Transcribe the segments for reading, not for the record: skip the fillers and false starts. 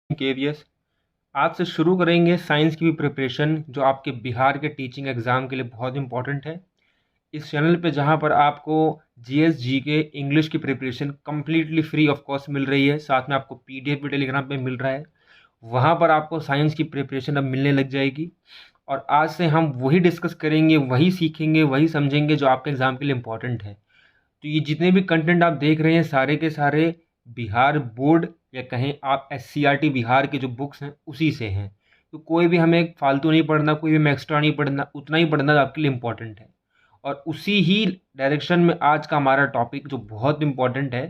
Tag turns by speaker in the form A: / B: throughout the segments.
A: KVS. आज से शुरू करेंगे साइंस की भी प्रिपरेशन जो आपके बिहार के टीचिंग एग्ज़ाम के लिए बहुत इंपॉर्टेंट है। इस चैनल पे जहाँ पर आपको जीएस जीके इंग्लिश की preparation completely free of cost मिल रही है, साथ में आपको पीडीएफ भी टेलीग्राम पे मिल रहा है। वहाँ पर आपको साइंस की प्रिपरेशन अब मिलने लग जाएगी और आज से हम वही डिस्कस करेंगे, वही सीखेंगे, वही समझेंगे जो आपके एग्ज़ाम के लिए इम्पॉर्टेंट है। तो ये जितने भी कंटेंट आप देख रहे हैं सारे के सारे बिहार बोर्ड या कहें आप एससीईआरटी बिहार के जो बुक्स हैं उसी से हैं। तो कोई भी हमें फालतू नहीं पढ़ना, कोई भी हमें एक्स्ट्रा नहीं पढ़ना, उतना ही पढ़ना जो आपके लिए इम्पोर्टेंट है। और उसी ही डायरेक्शन में आज का हमारा टॉपिक जो बहुत इम्पोर्टेंट है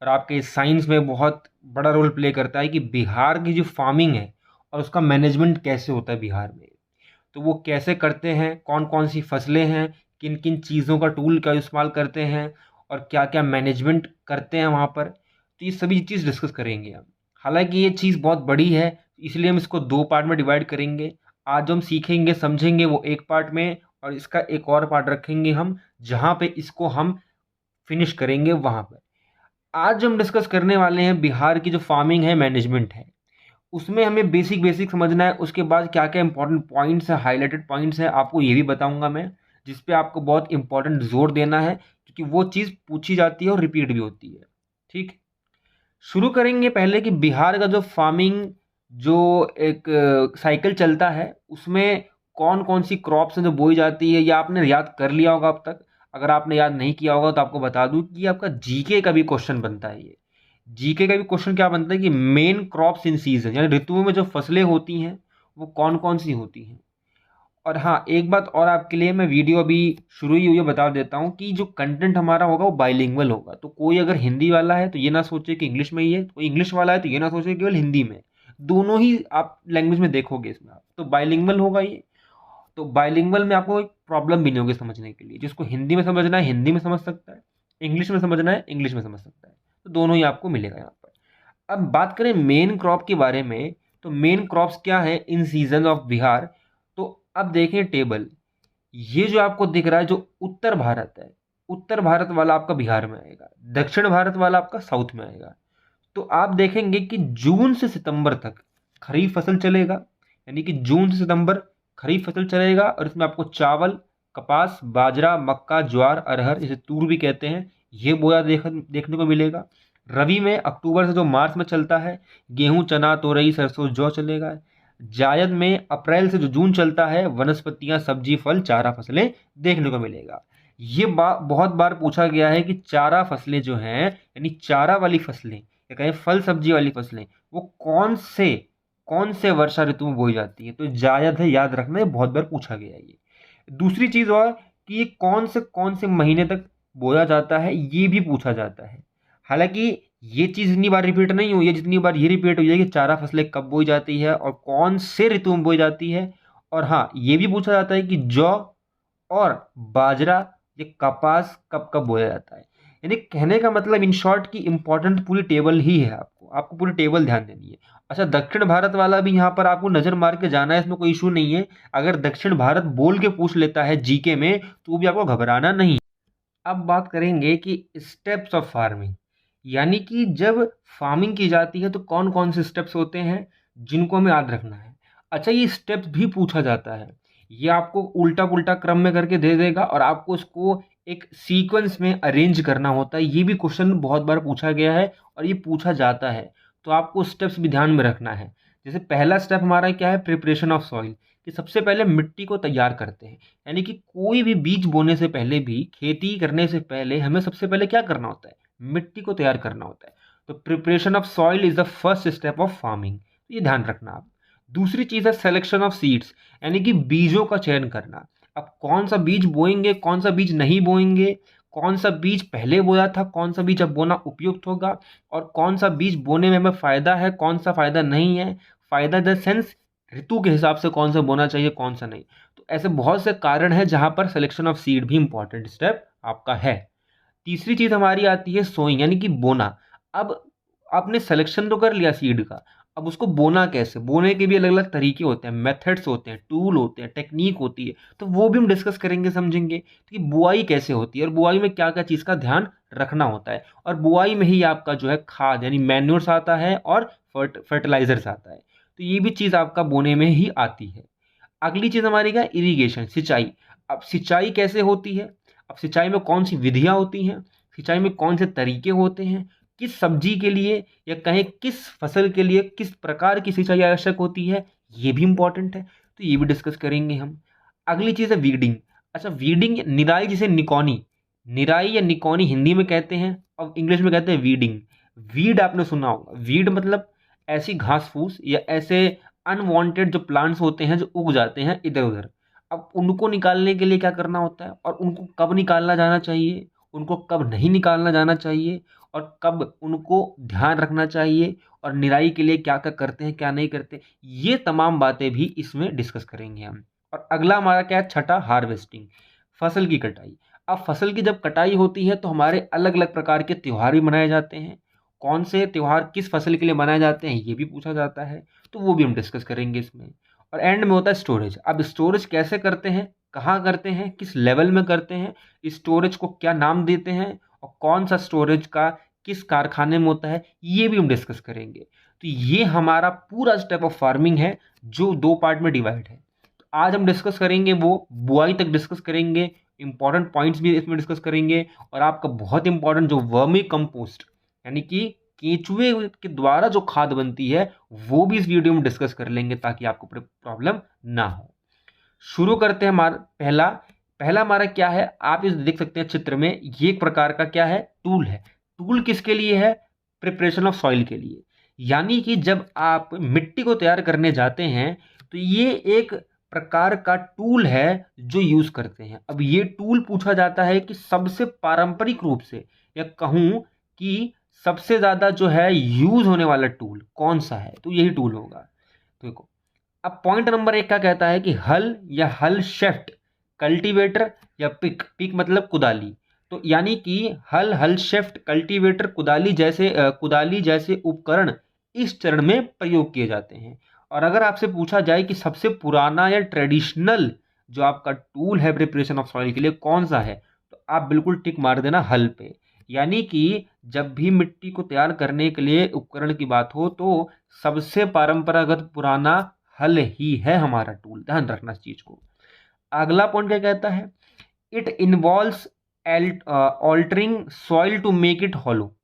A: और आपके साइंस में बहुत बड़ा रोल प्ले करता है कि बिहार की जो फार्मिंग है और उसका मैनेजमेंट कैसे होता है बिहार में। तो वो कैसे करते हैं, कौन कौन सी फसलें हैं, किन किन चीज़ों का टूल का इस्तेमाल करते हैं और क्या क्या मैनेजमेंट करते हैं वहाँ पर। तो ये सभी चीज़ डिस्कस करेंगे हम। हालांकि ये चीज़ बहुत बड़ी है, इसलिए हम इसको दो पार्ट में डिवाइड करेंगे। आज जो हम सीखेंगे समझेंगे वो एक पार्ट में, और इसका एक और पार्ट रखेंगे हम जहाँ पे इसको हम फिनिश करेंगे वहाँ पर। आज जो हम डिस्कस करने वाले हैं बिहार की जो फार्मिंग है, मैनेजमेंट है, उसमें हमें बेसिक बेसिक समझना है। उसके बाद क्या क्या इंपॉर्टेंट पॉइंट्स है, हाईलाइटेड पॉइंट्स है, आपको ये भी बताऊंगा मैं, जिस पे आपको बहुत इंपॉर्टेंट जोर देना है क्योंकि वो चीज़ पूछी जाती है और रिपीट भी होती है। ठीक, शुरू करेंगे पहले कि बिहार का जो फार्मिंग जो एक साइकिल चलता है उसमें कौन कौन सी क्रॉप्स हैं जो बोई जाती है, या आपने याद कर लिया होगा अब तक। अगर आपने याद नहीं किया होगा तो आपको बता दूं कि आपका जीके का भी क्वेश्चन बनता है। ये जीके का भी क्वेश्चन क्या बनता है कि मेन क्रॉप्स इन सीजन, यानी ऋतुओं में जो फसलें होती हैं वो कौन कौन सी होती हैं। और हाँ, एक बात और आपके लिए, मैं वीडियो अभी शुरू ही हुई है बता देता हूँ कि जो कंटेंट हमारा होगा वो बाइलिंगुअल होगा। तो कोई अगर हिंदी वाला है तो ये ना सोचे कि इंग्लिश में ही है, कोई इंग्लिश वाला है तो ये ना सोचे केवल हिंदी में। दोनों ही आप लैंग्वेज में देखोगे इसमें आप, तो बाइलिंगुअल होगा ये। तो बाइलिंगुअल में आपको एक प्रॉब्लम भी नहीं होगी समझने के लिए। जिसको हिंदी में समझना है हिंदी में समझ सकता है, इंग्लिश में समझना है इंग्लिश में समझ सकता है। तो दोनों ही आपको मिलेगा यहाँ पर। अब बात करें मेन क्रॉप के बारे में, तो मेन क्रॉप्स क्या है इन सीजन ऑफ बिहार। तो अब देखें टेबल, ये जो आपको दिख रहा है जो उत्तर भारत है, उत्तर भारत वाला आपका बिहार में आएगा, दक्षिण भारत वाला आपका साउथ में आएगा। तो आप देखेंगे कि जून से सितंबर तक खरीफ फसल चलेगा, यानी कि जून से सितंबर खरीफ फसल चलेगा। और इसमें आपको चावल, कपास, बाजरा, मक्का, ज्वार, अरहर, इसे तूर भी कहते हैं, ये बोया देखने को मिलेगा। रबी में अक्टूबर से जो मार्च में चलता है, गेहूं, चना, तोरई, सरसों, जौ चलेगा। जायद में अप्रैल से जो जून चलता है, वनस्पतियां, सब्जी, फल, चारा फसलें देखने को मिलेगा। ये बहुत बार पूछा गया है कि चारा फसलें जो हैं, यानी चारा वाली फसलें या कहें फल सब्जी वाली फसलें, वो कौन से वर्षा ऋतु में बोई जाती है। तो जायद है, याद रखना, ये बहुत बार पूछा गया है ये। दूसरी चीज और कि ये कौन से महीने तक बोया जाता है, ये भी पूछा जाता है। हालांकि ये चीज इतनी बार रिपीट नहीं हुई है जितनी बार ये रिपीट हुई है कि चारा फसलें कब बोई जाती है और कौन से ऋतु में बोई जाती है। और हाँ, ये भी पूछा जाता है कि जौ और बाजरा, ये कपास कब कब बोया जाता है। यानी कहने का मतलब इन शॉर्ट की इंपॉर्टेंट पूरी टेबल ही है, आपको पूरी टेबल ध्यान देनी है। अच्छा, दक्षिण भारत वाला भी यहाँ पर आपको नजर मार के जाना है, इसमें कोई इशू नहीं है। अगर दक्षिण भारत बोल के पूछ लेता है जीके में तो भी आपको घबराना नहीं। अब बात करेंगे कि स्टेप्स ऑफ फार्मिंग, यानी कि जब फार्मिंग की जाती है तो कौन कौन से स्टेप्स होते हैं जिनको हमें याद रखना है। अच्छा, ये स्टेप्स भी पूछा जाता है, ये आपको उल्टा पुल्टा क्रम में करके दे देगा और आपको इसको एक सीक्वेंस में अरेंज करना होता है। ये भी क्वेश्चन बहुत बार पूछा गया है और ये पूछा जाता है, तो आपको स्टेप्स भी ध्यान में रखना है। जैसे पहला स्टेप हमारा क्या है, प्रिपरेशन ऑफ सॉइल, कि सबसे पहले मिट्टी को तैयार करते हैं। यानी कि कोई भी बीज बोने से पहले भी, खेती करने से पहले हमें सबसे पहले क्या करना होता है, मिट्टी को तैयार करना होता है। तो preparation of soil is the first step of farming, ये ध्यान रखना आप। दूसरी चीज है सिलेक्शन ऑफ सीड्स, यानी कि बीजों का चयन करना। अब कौन सा बीज बोएंगे, कौन सा बीज नहीं बोएंगे, कौन सा बीज पहले बोया था, कौन सा बीज अब बोना उपयुक्त होगा, और कौन सा बीज बोने में हमें फायदा है, कौन सा फायदा नहीं है। फायदा इन द सेंस ऋतु के हिसाब से कौन सा बोना चाहिए कौन सा नहीं। तो ऐसे बहुत से कारण हैं जहां पर सिलेक्शन ऑफ सीड भी इंपॉर्टेंट स्टेप आपका है। तीसरी चीज हमारी आती है सोइंग, यानी कि बोना। अब आपने सिलेक्शन तो कर लिया सीड का, अब उसको बोना कैसे, बोने के भी अलग अलग तरीके होते हैं, मेथड्स होते हैं, टूल होते हैं, टेक्निक होती है, तो वो भी हम डिस्कस करेंगे, समझेंगे कि बुआई कैसे होती है और बुआई में क्या क्या चीज़ का ध्यान रखना होता है। और बुआई में ही आपका जो है खाद यानी मैन्योर्स आता है और फर्टिलाइजर्स आता है, तो ये भी चीज़ आपका बोने में ही आती है। अगली चीज़ हमारी क्या, इरिगेशन, सिंचाई। अब सिंचाई कैसे होती है, अब सिंचाई में कौन सी विधियाँ होती हैं, सिंचाई में कौन से तरीके होते हैं, किस सब्जी के लिए या कहें किस फसल के लिए किस प्रकार की सिंचाई आवश्यक होती है, ये भी इंपॉर्टेंट है, तो ये भी डिस्कस करेंगे हम। अगली चीज़ है वीडिंग। अच्छा, वीडिंग निराई जिसे निकौनी, निराई या निकौनी हिंदी में कहते हैं और इंग्लिश में कहते हैं वीडिंग। वीड आपने सुना होगा, वीड मतलब ऐसी घास फूस या ऐसे अनवांटेड जो प्लांट्स होते हैं जो उग जाते हैं इधर उधर। अब उनको निकालने के लिए क्या करना होता है और उनको कब निकालना जाना चाहिए, उनको कब नहीं निकालना जाना चाहिए और कब उनको ध्यान रखना चाहिए और निराई के लिए क्या क्या करते हैं क्या नहीं करते, ये तमाम बातें भी इसमें डिस्कस करेंगे हम। और अगला हमारा क्या है, छठा, हार्वेस्टिंग, फसल की कटाई। अब फसल की जब कटाई होती है तो हमारे अलग अलग प्रकार के त्यौहार भी मनाए जाते हैं, कौन से त्यौहार किस फसल के लिए मनाए जाते हैं ये भी पूछा जाता है, तो वो भी हम डिस्कस करेंगे इसमें। और एंड में होता है स्टोरेज। अब स्टोरेज कैसे करते हैं, कहाँ करते हैं, किस लेवल में करते हैं, स्टोरेज को क्या नाम देते हैं और कौन सा स्टोरेज का किस कारखाने में होता है, ये भी हम डिस्कस करेंगे। तो ये हमारा पूरा स्टेप ऑफ फार्मिंग है जो 2 पार्ट में डिवाइड है। तो आज हम डिस्कस करेंगे वो बुआई तक डिस्कस करेंगे, इंपॉर्टेंट पॉइंट्स भी इसमें डिस्कस करेंगे और आपका बहुत इंपॉर्टेंट जो वर्मी कंपोस्ट यानी कि केंचुए के द्वारा जो खाद बनती है वो भी इस वीडियो में डिस्कस कर लेंगे ताकि आपको प्रॉब्लम ना हो। शुरू करते हैं। हमारा पहला पहला हमारा क्या है, आप इस देख सकते हैं चित्र में, ये एक प्रकार का क्या है, टूल है। टूल किसके लिए है, प्रिपरेशन ऑफ सॉइल के लिए। यानी कि जब आप मिट्टी को तैयार करने जाते हैं तो ये एक प्रकार का टूल है जो यूज करते हैं। अब ये टूल पूछा जाता है कि सबसे पारंपरिक रूप से या कहूं कि सबसे ज्यादा जो है यूज होने वाला टूल कौन सा है, तो यही टूल होगा। तो देखो, अब पॉइंट नंबर 1 का कहता है कि हल या हल शेफ्ट, कल्टीवेटर या पिक, पिक मतलब कुदाली। तो यानी कि हल, हल शेफ्ट, कल्टीवेटर, कुदाली जैसे उपकरण इस चरण में प्रयोग किए जाते हैं। और अगर आपसे पूछा जाए कि सबसे पुराना या ट्रेडिशनल जो आपका टूल है प्रिपरेशन ऑफ सॉइल के लिए कौन सा है, तो आप बिल्कुल टिक मार देना हल पे। यानी कि जब भी मिट्टी को तैयार करने के लिए उपकरण की बात हो तो सबसे परंपरागत पुराना हल ही है हमारा टूल, ध्यान रखना इस चीज को। अगला पॉइंट क्या कहता है, it involves altering soil to make it hollow,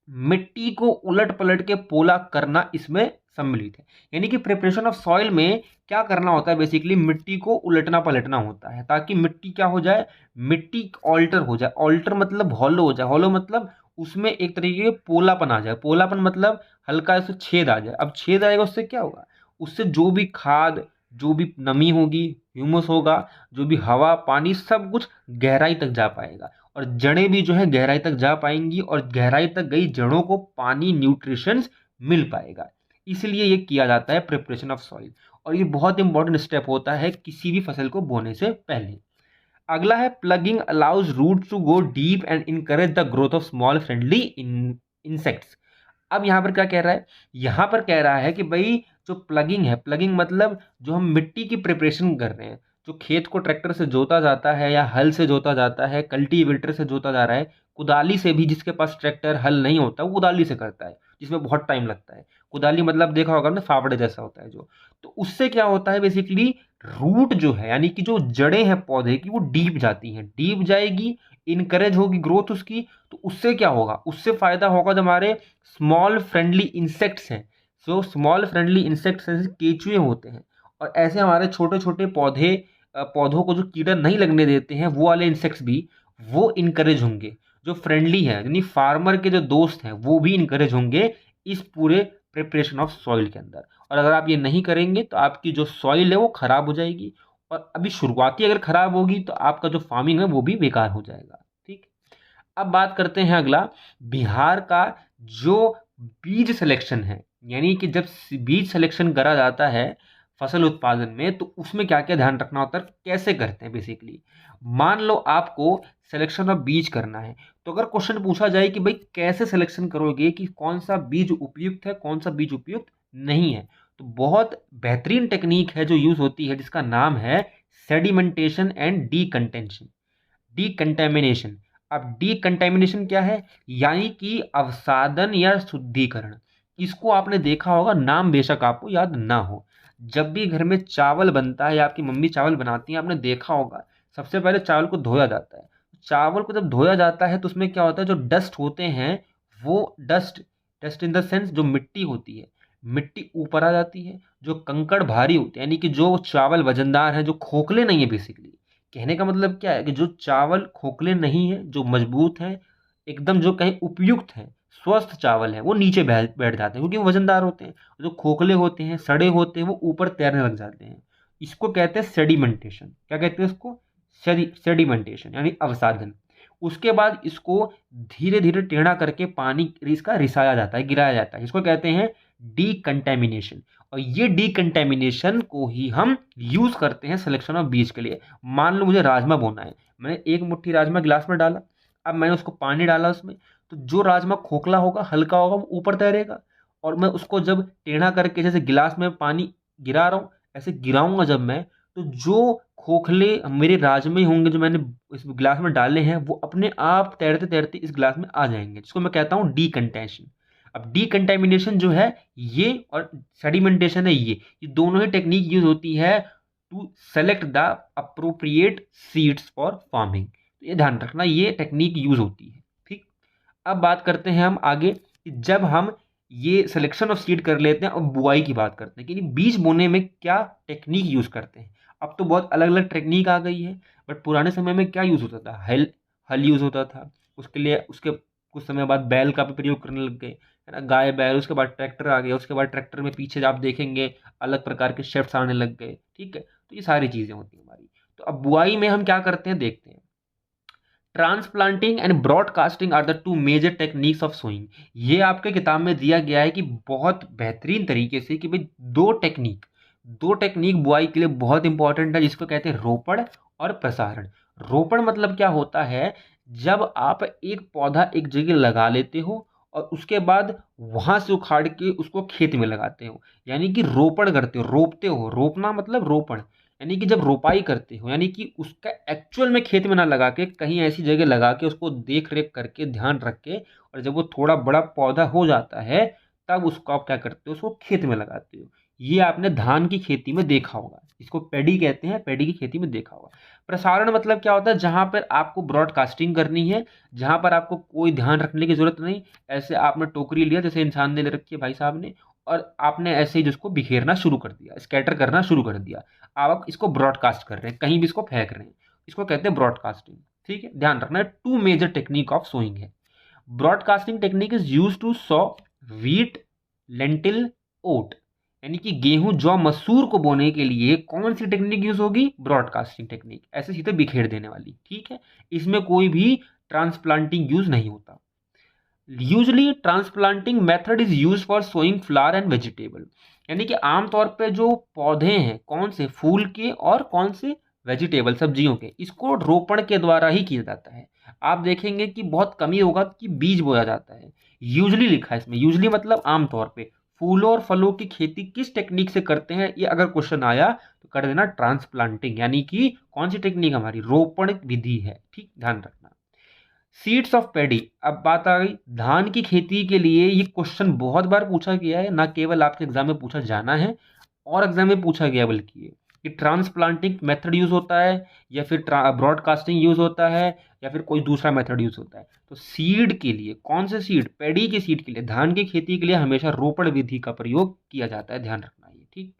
A: मिट्टी को उलट पलट के पोला करना इसमें सम्मिलित है। यानी कि प्रिपरेशन ऑफ सॉइल में क्या करना होता है, बेसिकली मिट्टी को उलटना पलटना होता है ताकि मिट्टी क्या हो जाए, मिट्टी ऑल्टर हो जाए। ऑल्टर मतलब हॉलो हो जाए, हॉलो मतलब उसमें एक तरीके के पोलापन आ जाए, पोलापन मतलब हल्का ऐसे छेद आ जाए। अब छेद आएगा उससे क्या होगा, उससे जो भी खाद, जो भी नमी होगी, ह्यूमस होगा, जो भी हवा पानी सब कुछ गहराई तक जा पाएगा और जड़ें भी जो है गहराई तक जा पाएंगी और गहराई तक गई जड़ों को पानी, न्यूट्रिशंस मिल पाएगा। इसलिए ये किया जाता है प्रिपरेशन ऑफ सॉइल और ये बहुत इंपॉर्टेंट स्टेप होता है किसी भी फसल को बोने से पहले। अगला है ploughing allows roots to go deep and encourage the growth of small friendly insects. अब यहाँ पर क्या कह रहा है, यहाँ पर कह रहा है कि भाई जो प्लगिंग है, प्लगिंग मतलब जो हम मिट्टी की प्रिपरेशन कर रहे हैं, जो खेत को ट्रैक्टर से जोता जाता है या हल से जोता जाता है, कल्टीवेटर से जोता जा रहा है, कुदाली से भी, जिसके पास ट्रैक्टर हल नहीं होता वो कुदाली से करता है जिसमें बहुत टाइम लगता है। कुदाली मतलब देखा होगा ना, फावड़े जैसा होता है जो, तो उससे क्या होता है बेसिकली, रूट जो है यानी कि जो जड़ें हैं पौधे की वो डीप जाती हैं, डीप जाएगी, इनकरेज होगी ग्रोथ उसकी। तो उससे क्या होगा, उससे फायदा होगा जो हमारे स्मॉल फ्रेंडली इंसेक्ट्स हैं, जो स्मॉल फ्रेंडली इंसेक्ट्स हैं केचुए होते हैं और ऐसे हमारे छोटे छोटे पौधों को जो कीड़ा नहीं लगने देते हैं वो वाले इंसेक्ट्स भी वो इनकरेज होंगे। जो फ्रेंडली है यानी फार्मर के जो दोस्त हैं वो भी इनकरेज होंगे इस पूरे प्रिपरेशन ऑफ सॉइल के अंदर। और अगर आप ये नहीं करेंगे तो आपकी जो सॉइल है वो खराब हो जाएगी और अभी शुरुआती अगर खराब होगी तो आपका जो फार्मिंग है वो भी बेकार हो जाएगा। ठीक, अब बात करते हैं अगला, बिहार का जो बीज सिलेक्शन है, यानी कि जब बीज सिलेक्शन करा जाता है फसल उत्पादन में तो उसमें क्या क्या ध्यान रखना होता है, कैसे करते हैं बेसिकली। मान लो आपको सिलेक्शन ऑफ बीज करना है, तो अगर क्वेश्चन पूछा जाए कि भाई कैसे सिलेक्शन करोगे कि कौन सा बीज उपयुक्त है कौन सा बीज उपयुक्त नहीं है। तो बहुत बेहतरीन टेक्निक है जो यूज़ होती है, जिसका नाम है सेडिमेंटेशन एंड डीकंटेमिनेशन। अब डीकंटेमिनेशन क्या है? यानी कि अवसादन या शुद्धिकरण। इसको आपने देखा होगा, नाम बेशक आपको याद ना हो। जब भी घर में चावल बनता है या आपकी मम्मी चावल बनाती हैं, आपने देखा होगा सबसे पहले चावल को धोया जाता है। चावल को जब धोया जाता है तो उसमें क्या होता है, जो डस्ट होते हैं वो dust dust in the sense जो मिट्टी होती है, मिट्टी ऊपर आ जाती है। जो कंकड़ भारी होते हैं, यानी कि जो चावल वजनदार है, जो खोखले नहीं है, बेसिकली कहने का मतलब क्या है कि जो चावल खोखले नहीं है, जो मजबूत है, एकदम जो कहीं उपयुक्त है, स्वस्थ चावल है, वो नीचे बैठ बैठ जाते हैं क्योंकि वो वजनदार होते हैं। जो खोखले होते हैं, सड़े होते हैं, वो ऊपर तैरने लग जाते हैं। इसको कहते हैं सेडिमेंटेशन। क्या कहते हैं इसको? सेडिमेंटेशन यानी अवसादन। उसके बाद इसको धीरे धीरे टेढ़ा करके पानी इसका रिसाया जाता है, गिराया जाता है। इसको कहते हैं डीकंटेमिनेशन। और ये डीकंटेमिनेशन को ही हम यूज करते हैं सिलेक्शन ऑफ बीज के लिए। मान लो मुझे राजमा बोना है, मैंने एक मुट्ठी राजमा गिलास में डाला, अब मैंने उसको पानी डाला उसमें, तो जो राजमा खोखला होगा, हल्का होगा, वो ऊपर तैरेगा। और मैं उसको जब टेढ़ा करके जैसे गिलास में पानी गिरा रहा हूँ, ऐसे गिराऊंगा जब मैं, तो जो खोखले मेरे राजमे होंगे जो मैंने इस गिलास में डाले हैं, वो अपने आप तैरते तैरते इस गिलास में आ जाएंगे, जिसको मैं कहता हूँ डीकंटेशन। अब डीकंटेमिनेशन जो है ये, और सेडिमेंटेशन है ये दोनों ही टेक्निक यूज होती है to select the appropriate seeds for farming. तो ये ध्यान रखना, ये टेक्निक यूज होती है। ठीक। अब बात करते हैं हम आगे कि जब हम ये सिलेक्शन ऑफ सीड कर लेते हैं और बुआई की बात करते हैं कि बीज बोने में क्या टेक्निक यूज करते हैं। अब तो बहुत अलग अलग टेक्निक आ गई है, बट पुराने समय में क्या यूज होता था? हल हल यूज होता था। उसके लिए उसके कुछ समय बाद बैल का भी प्रयोग करने लग गए, है ना, गाय बैल। उसके बाद ट्रैक्टर आ गया, उसके बाद ट्रैक्टर में पीछे आप देखेंगे अलग प्रकार के शेफ्ट्स आने लग गए। ठीक है, तो ये सारी चीजें होती हैं हमारी। तो अब बुआई में हम क्या करते हैं देखते हैं। Transplanting and broadcasting are the two major techniques of sowing. ये आपके किताब में दिया गया है कि बहुत बेहतरीन तरीके से कि भाई दो टेक्निक बुआई के लिए बहुत इंपॉर्टेंट है, जिसको कहते हैं रोपण और प्रसारण। रोपण मतलब क्या होता है? जब आप एक पौधा एक जगह लगा लेते हो और उसके बाद वहां से उखाड़ के उसको खेत में लगाते हो, यानी कि रोपण करते हो, रोपते हो। रोपना मतलब रोपण, यानी कि जब रोपाई करते हो, यानी कि उसका एक्चुअल में खेत में ना लगा के कहीं ऐसी जगह लगा के उसको देख रेख करके ध्यान रख के, और जब वो थोड़ा बड़ा पौधा हो जाता है तब उसको आप क्या करते हो, उसको खेत में लगाते हो। ये आपने धान की खेती में देखा होगा, इसको पैडी कहते हैं, पैडी की खेती में देखा होगा। प्रसारण मतलब क्या होता है? जहां पर आपको ब्रॉडकास्टिंग करनी है, जहां पर आपको कोई ध्यान रखने की जरूरत नहीं, ऐसे आपने टोकरी लिया जैसे इंसान ने ले रखी है भाई साहब ने, और आपने ऐसे ही जिसको बिखेरना शुरू कर दिया, स्कैटर करना शुरू कर दिया। आप इसको ब्रॉडकास्ट कर रहे हैं, कहीं भी इसको फेंक रहे हैं, इसको कहते हैं ब्रॉडकास्टिंग। ठीक है, ध्यान रखना है, two major technique of sowing है। Broadcasting technique is use to sow wheat, lentil, oat, यानी कि गेहूं, जौ, मसूर को बोने के लिए कौन सी टेक्निक यूज होगी? ब्रॉडकास्टिंग टेक्निक, ऐसे सीधे बिखेर देने वाली। ठीक है, इसमें कोई भी ट्रांसप्लांटिंग यूज नहीं होता। Usually transplanting method is use for sowing flower and vegetable, यानी कि आमतौर पे जो पौधे हैं, कौन से? फूल के और कौन से? वेजिटेबल, सब्जियों के, इसको रोपण के द्वारा ही किया जाता है। आप देखेंगे कि बहुत कमी होगा कि बीज बोया जाता है। यूजली लिखा है इसमें, यूजली मतलब आमतौर पे। फूलों और फलों की खेती किस टेक्निक से करते हैं, ये अगर क्वेश्चन आया तो कर देना ट्रांसप्लांटिंग, यानी कि कौन सी टेक्निक हमारी? रोपण विधि है। ठीक, ध्यान रखना। सीड्स ऑफ पैडी, अब बात आ गई धान की खेती के लिए। ये क्वेश्चन बहुत बार पूछा गया है, ना केवल आपके एग्जाम में पूछा जाना है और एग्जाम में पूछा गया, बल्कि ये कि ट्रांसप्लांटिंग मेथड यूज होता है या फिर ब्रॉडकास्टिंग यूज होता है या फिर कोई दूसरा मेथड यूज होता है। तो सीड के लिए कौन से सीड? पैडी की सीड के लिए, धान की खेती के लिए हमेशा रोपण विधि का प्रयोग किया जाता है, ध्यान रखना ये। ठीक।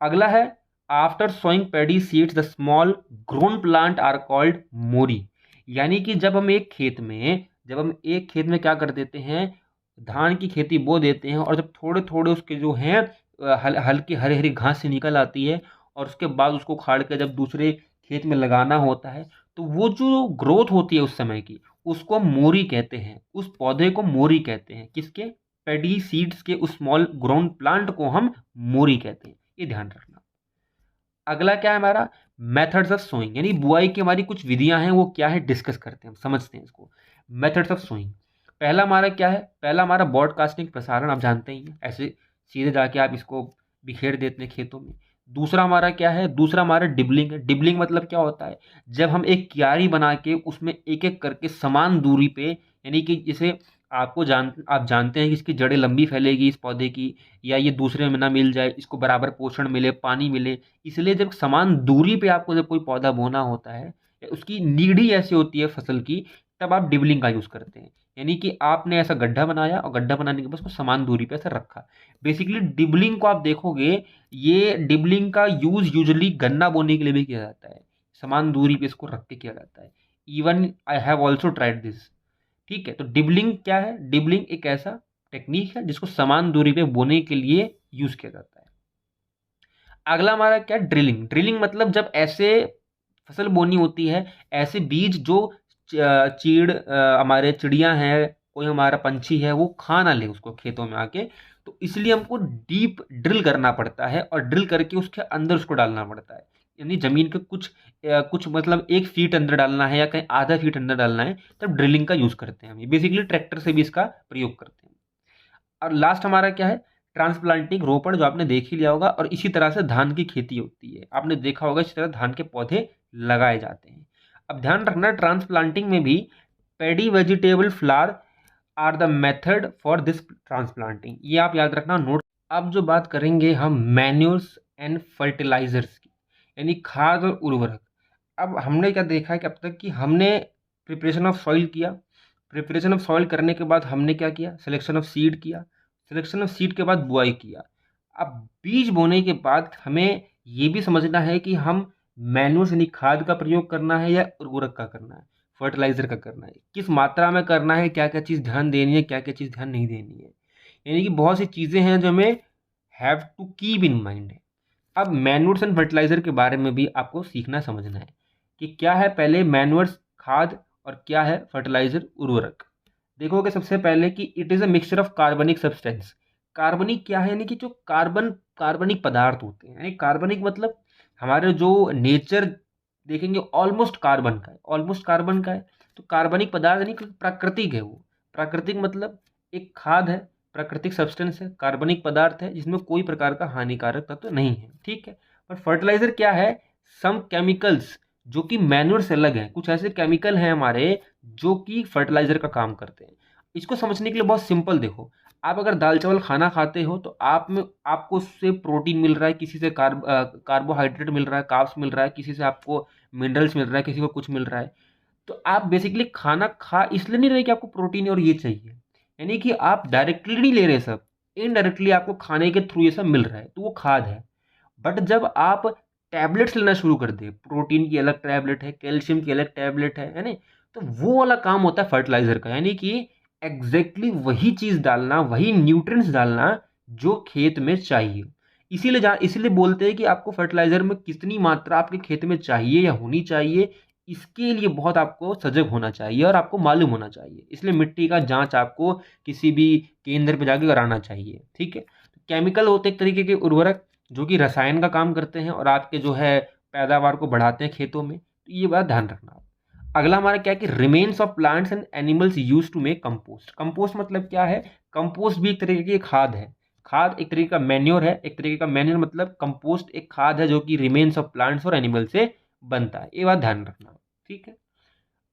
A: अगला है after sowing paddy seeds the small grown plant are called मोरी, यानी कि जब हम एक खेत में क्या कर देते हैं, धान की खेती बो देते हैं, और जब थोड़े थोड़े उसके जो हैं हल्की हरी हरी घास से निकल आती है, और उसके बाद उसको खाड़ के जब दूसरे खेत में लगाना होता है, तो वो जो ग्रोथ होती है उस समय की, उसको हम मोरी कहते हैं। उस पौधे को मोरी कहते हैं। किसके? पेडी सीड्स के उस स्मॉल ग्रोन प्लांट को हम मोरी कहते हैं, ये ध्यान रखना। अगला क्या है हमारा? मेथड्स ऑफ सोइंग, यानी बुआई की हमारी कुछ विधियां हैं, वो क्या है डिस्कस करते हैं, हम समझते हैं इसको। मेथड्स ऑफ सोइंग, पहला हमारा क्या है? पहला हमारा ब्रॉडकास्टिंग, प्रसारण, आप जानते ही हैं। ऐसे सीधे जाके आप इसको बिखेर देते हैं खेतों में। दूसरा हमारा क्या है, दूसरा हमारा डिबलिंग है। डिबलिंग मतलब क्या होता है, जब हम एक क्यारी बना के उसमें एक एक करके समान दूरी पे, यानी कि जैसे आप जानते हैं कि इसकी जड़ें लंबी फैलेगी इस पौधे की, या ये दूसरे में ना मिल जाए, इसको बराबर पोषण मिले, पानी मिले, इसलिए जब समान दूरी पे आपको जब कोई पौधा बोना होता है, उसकी नीड ही ऐसी होती है फसल की, तब आप डिबलिंग का यूज़ करते हैं। यानी कि आपने ऐसा गड्ढा बनाया और गड्ढा बनाने के बाद उसको समान दूरी पे ऐसा रखा। बेसिकली डिबलिंग को आप देखोगे, ये डिबलिंग का यूज़ यूजुअली गन्ना बोने के लिए भी किया जाता है, समान दूरी पे इसको रख के किया जाता है। Even I have also tried this. ठीक है, तो डिबलिंग क्या है, डिबलिंग एक ऐसा टेक्निक है जिसको समान दूरी पे बोने के लिए यूज़ किया जाता है। अगला हमारा क्या, ड्रिलिंग। ड्रिलिंग मतलब जब ऐसे फसल बोनी होती है, ऐसे बीज जो हमारे चिड़िया हैं, कोई हमारा पंछी है, वो खा ना ले उसको खेतों में आके, तो इसलिए हमको डीप ड्रिल करना पड़ता है और ड्रिल करके उसके अंदर उसको डालना पड़ता है। यानी ज़मीन के कुछ मतलब 1 फीट अंदर डालना है या कहीं आधा फीट अंदर डालना है, तब ड्रिलिंग का यूज़ करते हैं हम। ये बेसिकली ट्रैक्टर से भी इसका प्रयोग करते हैं। और लास्ट हमारा क्या है, ट्रांसप्लांटिंग, रोपण, जो आपने देख ही लिया होगा। और इसी तरह से धान की खेती होती है, आपने देखा होगा इसी तरह धान के पौधे लगाए जाते हैं। अब ध्यान रखना, ट्रांसप्लांटिंग में भी paddy vegetable flower are the method for this transplanting, ये आप याद रखना नोट। अब जो बात करेंगे हम मैन्योर्स एंड फर्टिलाइजर्स की, यानी खाद और उर्वरक। अब हमने क्या देखा है कि अब तक कि हमने प्रिपरेशन ऑफ सॉइल किया, प्रिपरेशन ऑफ सॉइल करने के बाद हमने क्या किया, सिलेक्शन ऑफ सीड किया, सिलेक्शन ऑफ सीड के बाद बुआई किया। अब बीज बोने के बाद हमें ये भी समझना है कि हम मैन्योर यानी खाद का प्रयोग करना है या उर्वरक का करना है, फर्टिलाइजर का करना है, किस मात्रा में करना है, क्या क्या चीज़ ध्यान देनी है, क्या क्या चीज़ ध्यान नहीं देनी है। यानी कि बहुत सी चीज़ें हैं जो हमें have to keep in mind है। अब मैन्योर्स एंड फर्टिलाइजर के बारे में भी आपको सीखना समझना है कि क्या है पहले मैन्योर्स खाद और क्या है फर्टिलाइजर उर्वरक। देखोगे सबसे पहले कि it is a mixture of कार्बनिक सब्सटेंस। कार्बनिक क्या है, यानी कि जो कार्बनिक पदार्थ होते हैं, यानी कार्बनिक मतलब हमारे जो नेचर देखेंगे ऑलमोस्ट कार्बन का है, ऑलमोस्ट कार्बन का है। तो कार्बनिक पदार्थ यानी कि प्राकृतिक है वो। प्राकृतिक मतलब एक खाद है, प्राकृतिक सब्सटेंस है, कार्बनिक पदार्थ है जिसमें कोई प्रकार का हानिकारक तत्व नहीं है। ठीक है। पर फर्टिलाइजर क्या है, सम केमिकल्स जो कि मैन्योर से अलग हैं, कुछ ऐसे केमिकल हैं हमारे जो कि फर्टिलाइजर का काम करते हैं। इसको समझने के लिए बहुत सिंपल देखो, आप अगर दाल चावल खाना खाते हो तो आपको उससे प्रोटीन मिल रहा है, किसी से कार्बोहाइड्रेट मिल रहा है, कार्ब्स मिल रहा है, किसी से आपको मिनरल्स मिल रहा है, किसी को कुछ मिल रहा है। तो आप बेसिकली खाना खा इसलिए नहीं रहे कि आपको प्रोटीन और ये चाहिए, यानी कि आप डायरेक्टली नहीं ले रहे सब, इनडायरेक्टली आपको खाने के थ्रू ये सब मिल रहा है, तो वो खाद है। बट जब आप टैबलेट्स लेना शुरू कर दे, प्रोटीन की अलग टैबलेट है, कैल्शियम की अलग टैबलेट है ना, तो वो वाला काम होता है फर्टिलाइजर का। यानी कि एग्जैक्टली वही चीज़ डालना, वही न्यूट्रिएंट्स डालना जो खेत में चाहिए। इसीलिए बोलते हैं कि आपको फर्टिलाइजर में कितनी मात्रा आपके खेत में चाहिए या होनी चाहिए, इसके लिए बहुत आपको सजग होना चाहिए और आपको मालूम होना चाहिए। इसलिए मिट्टी का जांच आपको किसी भी केंद्र पर जाकर कराना चाहिए। ठीक है। केमिकल होते एक तरीके के उर्वरक जो कि रसायन का काम करते हैं और आपके जो है पैदावार को बढ़ाते हैं खेतों में, तो ये बात ध्यान रखना। अगला हमारा क्या है कि remains of plants and animals use to make compost. Compost मतलब क्या है, कंपोस्ट भी एक तरीके की खाद है। खाद एक तरीके का मैन्योर है, एक तरीके का मैन्योर मतलब कंपोस्ट एक खाद है जो कि रिमेन्स ऑफ प्लांट्स और एनिमल से बनता है। ये बात ध्यान रखना। ठीक है।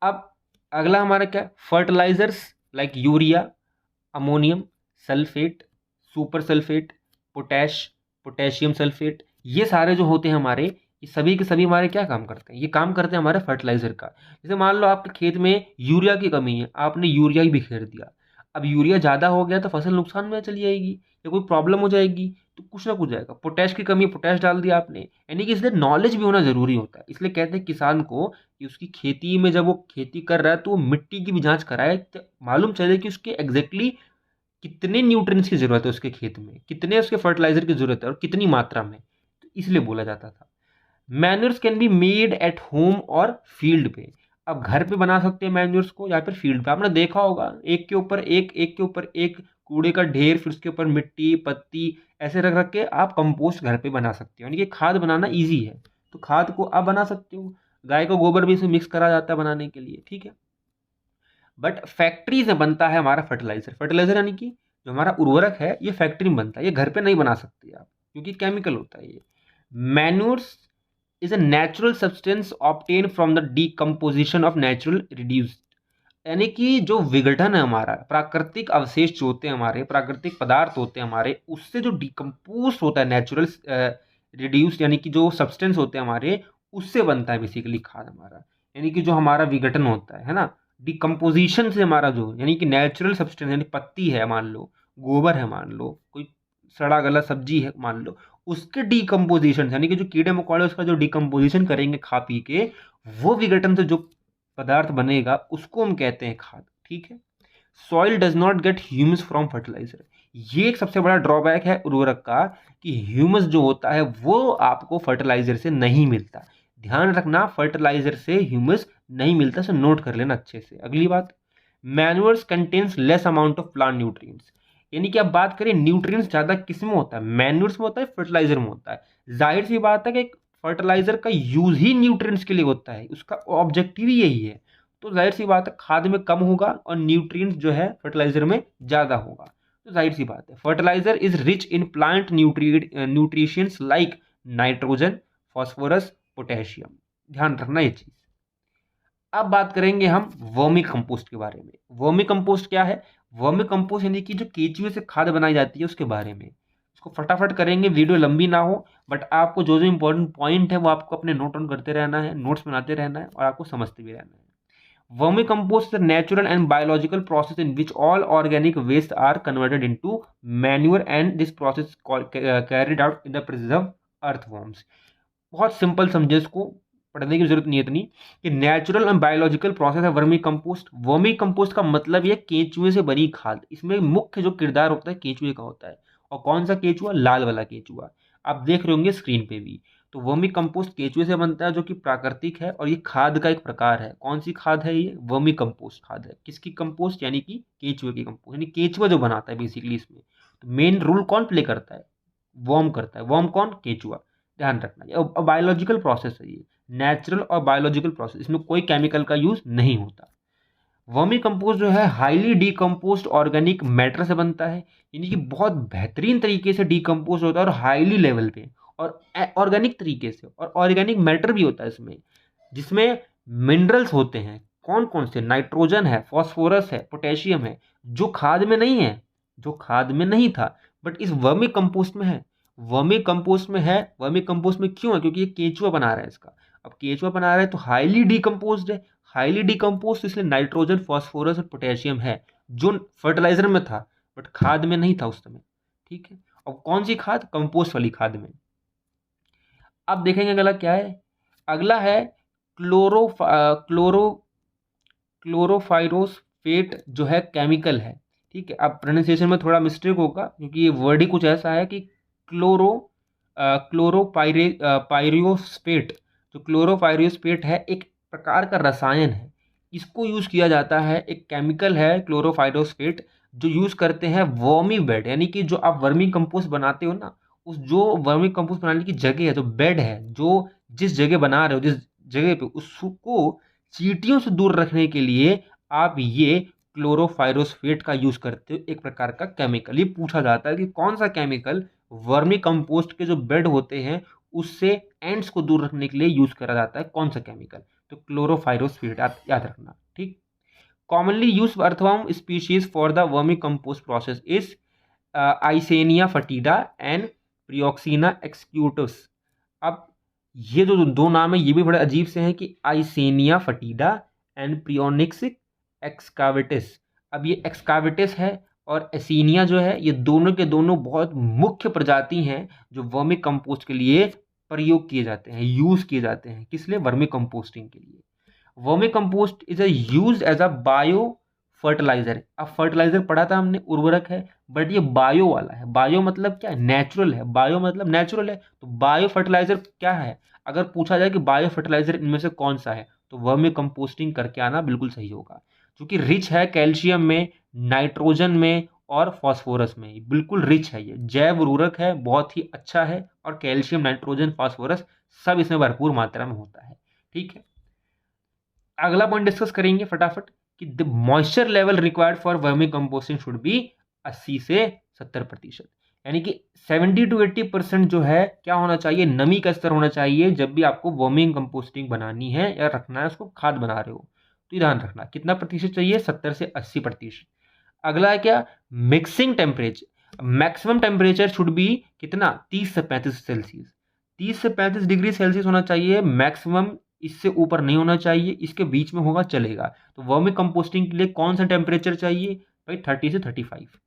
A: अब अगला हमारा क्या, fertilisers like urea, ammonium sulphate, super sulphate, potassium sulphate, ये सारे जो होते हैं हमारे, ये सभी के सभी हमारे क्या काम करते हैं, ये काम करते हैं हमारे फर्टिलाइजर का। जैसे मान लो आपके खेत में यूरिया की कमी है, आपने यूरिया ही बिखेर दिया। अब यूरिया ज़्यादा हो गया तो फसल नुकसान में चली जाएगी या कोई प्रॉब्लम हो जाएगी, तो कुछ ना कुछ जाएगा। पोटैश की कमी, पोटैश डाल दिया आपने, यानी कि इसलिए नॉलेज भी होना ज़रूरी होता है। इसलिए कहते हैं किसान को कि उसकी खेती में जब वो खेती कर रहा है तो वो मिट्टी की भी जाँच कराए, तो मालूम चले कि उसके एग्जैक्टली कितने न्यूट्रिएंट्स की ज़रूरत है उसके खेत में, कितने उसके फर्टिलाइजर की ज़रूरत है और कितनी मात्रा में, तो इसलिए बोला जाता था। Manures can be made at home और फील्ड पे। अब घर पे बना सकते हैं मैन्योर्स को या फिर फील्ड पे। आपने देखा होगा एक के ऊपर एक के ऊपर एक कूड़े का ढेर, फिर उसके ऊपर मिट्टी पत्ती ऐसे रख रख के आप कंपोस्ट घर पे बना सकते हो। यानी कि खाद बनाना ईजी है, तो खाद को आप बना सकते हो। गाय का गोबर भी इसमें मिक्स करा जाता है बनाने के लिए। ठीक है। बट फैक्ट्री से बनता है हमारा फर्टिलाइजर। फर्टिलाइजर यानी कि जो हमारा उर्वरक है ये फैक्ट्री में बनता है, ये घर पे नहीं बना सकते आप क्योंकि केमिकल होता है ये। Manures is a natural substance obtain from the decomposition of natural reduce, यानी कि जो विघटन है हमारा, प्राकृतिक अवशेष जो होते हैं हमारे, प्राकृतिक पदार्थ होते हैं हमारे, उससे जो डिकम्पोज होता है नेचुरल रिड्यूस, यानी कि जो सब्सटेंस होते हैं हमारे, उससे बनता है बेसिकली खाद हमारा। यानी कि जो हमारा विघटन होता है ना, डिकम्पोजिशन से हमारा जो, यानी कि नेचुरल सब्सटेंस, यानी पत्ती है मान लो, गोबर है मान लो, कोई सड़ा गला सब्जी है मान लो, उसके डिकम्पोजिशन यानी कि जो कीड़े मकोड़े उसका जो डिकम्पोजिशन करेंगे खा पी के, वो विघटन से जो पदार्थ बनेगा उसको हम कहते हैं खाद। ठीक है। Soil does not get humus from fertiliser, ये एक सबसे बड़ा ड्रॉबैक है उर्वरक का कि ह्यूमस जो होता है वो आपको फर्टिलाइजर से नहीं मिलता। ध्यान रखना, फर्टिलाइजर से ह्यूमस नहीं मिलता, से नोट कर लेना अच्छे से। अगली बात, manures contains less amount of plant nutrients, यानी कि अब बात करें न्यूट्रिएंट्स ज्यादा किस में होता है, मैन्योर्स में होता है, फर्टिलाइजर में होता है। जाहिर सी बात है कि फर्टिलाइजर का यूज ही न्यूट्रिएंट्स के लिए होता है, उसका ऑब्जेक्टिव ही यही है, तो जाहिर सी बात है खाद में कम होगा और न्यूट्रिएंट्स जो है फर्टिलाइजर में ज्यादा होगा। तो जाहिर सी बात है fertiliser is rich in plant nutritions like nitrogen, phosphorus, potassium. ध्यान रखना ये चीज। अब बात करेंगे हम वर्मी कंपोस्ट के बारे में। वर्मी कंपोस्ट क्या है? वर्मी कंपोस्ट यानी कि जो केचुए से खाद बनाई जाती है उसके बारे में। इसको फटाफट करेंगे, वीडियो लंबी ना हो, बट आपको जो जो इंपॉर्टेंट पॉइंट है वो आपको अपने नोट ऑन करते रहना है, नोट्स बनाते रहना है और आपको समझते भी रहना है। Vermicompost is a natural and biological process in which all organic waste are converted into manure, and this process is carried out in the presence of earthworms. बहुत सिंपल समझे, इसको पढ़ने की जरूरत नहीं है इतनी, कि नेचुरल एंड बायोलॉजिकल प्रोसेस है वर्मी कंपोस्ट। वर्मी कंपोस्ट का मतलब ये केचुए से बनी खाद। इसमें मुख्य जो किरदार होता है केचुए का होता है। और कौन सा केचुआ? लाल वाला केचुआ, आप देख रहे होंगे स्क्रीन पे भी। तो वर्मी कंपोस्ट केचुए से बनता है जो कि प्राकृतिक है और ये खाद का एक प्रकार है। कौन सी खाद है ये? वर्मी कंपोस्ट खाद है। किसकी कंपोस्ट? यानी कि केचुए की कंपोस्ट, यानी केचुआ जो बनाता है बेसिकली इसमें। तो मेन रोल कौन प्ले करता है? वर्म करता है। वर्म कौन? केचुआ। ध्यान रखना, ये बायोलॉजिकल प्रोसेस है, ये नेचुरल और बायोलॉजिकल प्रोसेस, इसमें कोई केमिकल का यूज नहीं होता। वर्मी कंपोस्ट जो है हाईली डीकम्पोज्ड ऑर्गेनिक मैटर से बनता है, यानी कि बहुत बेहतरीन तरीके से डीकम्पोज होता है और हाईली लेवल पे और ऑर्गेनिक तरीके से, और ऑर्गेनिक मैटर भी होता है इसमें, जिसमें मिनरल्स होते हैं। कौन कौन से? नाइट्रोजन है, फॉस्फोरस है, पोटेशियम है, जो खाद में नहीं है, जो खाद में नहीं था बट इस वर्मी कंपोस्ट में है। वर्मी कंपोस्ट में है। वर्मी कंपोस्ट में क्यों है? क्योंकि ये केचुआ बना रहा है इसका। अब केचुआ बना रहा है तो हाईली डीकम्पोज्ड है। हाईली डीकम्पोज, इसलिए नाइट्रोजन, फॉस्फोरस और पोटेशियम है, जो फर्टिलाइजर में था बट खाद में नहीं था उस समय। ठीक है। और कौन सी खाद? कंपोस्ट वाली खाद में। अब देखेंगे अगला क्या है। अगला है क्लोरोफाइरोस्फेट, जो है केमिकल है। ठीक है। अब प्रोनाउंसिएशन में थोड़ा मिस्टेक होगा क्योंकि ये वर्ड ही कुछ ऐसा है कि क्लोरोपाइरियोस्फेट, जो क्लोरोपाइरियोस्फेट है एक प्रकार का रसायन है। इसको यूज किया जाता है, एक केमिकल है क्लोरोफाइरोस्फेट, जो यूज करते हैं वर्मी बेड, यानी कि जो आप वर्मी कंपोस्ट बनाते हो ना, उस जो वर्मी कंपोस्ट बनाने की जगह है, जो बेड है, जो जिस जगह बना रहे हो, जिस जगह पे, उसको चींटियों से दूर रखने के लिए आप ये क्लोरोफाइरोस्फेट का यूज करते हो, एक प्रकार का केमिकल। ये पूछा जाता है कि कौन सा केमिकल वर्मी कंपोस्ट के जो बेड होते हैं उससे एंड्स को दूर रखने के लिए यूज करा जाता है, कौन सा केमिकल? तो क्लोरोफाइरोस्फेट, आप याद रखना। ठीक। Commonly use earthworm species for the vermicompost process is Eisenia fetida and Perionyx excavatus. अब ये जो दो नाम है ये भी बड़े अजीब से हैं, कि आइसेनिया फटीडा एंड प्रियोनिक्स एक्सकाविटिस। अब ये एक्सकाविटिस है और एसीनिया जो है, ये दोनों के दोनों बहुत मुख्य प्रजाति हैं जो वर्मी कंपोस्ट के लिए प्रयोग किए जाते हैं, यूज किए जाते हैं। किस लिए? वर्मी कंपोस्टिंग के लिए। Vermi compost is use as a bio fertiliser. अब फर्टिलाइजर पढ़ा था हमने, उर्वरक है, बट ये बायो वाला है। बायो मतलब क्या है? नेचुरल है। बायो मतलब नेचुरल है। तो बायो फर्टिलाइजर क्या है? अगर पूछा जाए कि बायो फर्टिलाइजर इनमें से कौन सा है, तो वर्मी कंपोस्टिंग करके आना बिल्कुल सही होगा, क्योंकि रिच है कैल्शियम में, नाइट्रोजन में और फॉस्फोरस में। बिल्कुल रिच है, ये जैव उर्वरक है, बहुत ही अच्छा है, और कैल्शियम, नाइट्रोजन, फॉस्फोरस सब इसमें भरपूर मात्रा में होता है। ठीक है। अगला पॉइंट डिस्कस करेंगे फटाफट, कि the moisture level required for vermi composting should be 80 से 70%, यानी कि 70 to 80% जो है क्या होना चाहिए, नमी का स्तर होना चाहिए जब भी आपको वर्मिंग कंपोस्टिंग बनानी है या रखना है, उसको खाद बना रहे हो तो ध्यान रखना कितना प्रतिशत चाहिए, 70 से 80%। अगला है क्या, mixing temperature, maximum temperature should be कितना, 30 से 35 सेल्सियस, 30 से 35 डिग्री सेल्सियस होना चाहिए मैक्सिमम, इससे ऊपर नहीं होना चाहिए, इसके बीच में होगा चलेगा। तो वर्मी कंपोस्टिंग के लिए कौन सा टेम्परेचर चाहिए भाई, 30 से 35।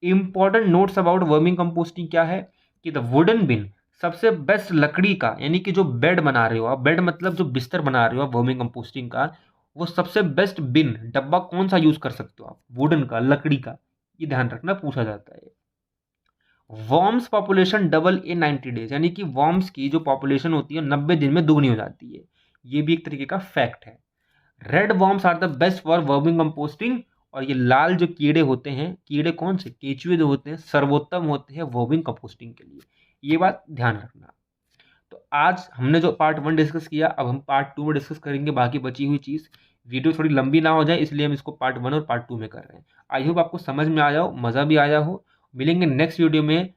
A: Important notes about worming composting क्या है कि द वुडन बिन, सबसे बेस्ट लकड़ी का, यानी कि जो बेड बना रहे हो आप, बेड मतलब जो बिस्तर बना रहे हो आप वर्मिंग कंपोस्टिंग का, वो सबसे बेस्ट बिन डब्बा कौन सा यूज कर सकते हो आप, वुडन का, लकड़ी का, ये ध्यान रखना, पूछा जाता है। Worms population double in 90 days, यानी कि वॉर्म्स की जो पॉपुलेशन होती है 90 दिन में दुगनी हो जाती है, ये भी एक तरीके का फैक्ट है। Red worms are the best for vermi composting, और ये लाल जो कीड़े होते हैं, कीड़े कौन से, केचुए जो होते हैं, सर्वोत्तम होते हैं वर्मिंग कंपोस्टिंग के लिए, ये बात ध्यान रखना। तो आज हमने जो पार्ट 1 डिस्कस किया, अब हम पार्ट 2 में डिस्कस करेंगे बाकी बची हुई चीज़। वीडियो थोड़ी लंबी ना हो जाए इसलिए हम इसको पार्ट 1 और पार्ट 2 में कर रहे हैं। आई होप आपको समझ में आया हो, मज़ा भी आया हो। मिलेंगे नेक्स्ट वीडियो में।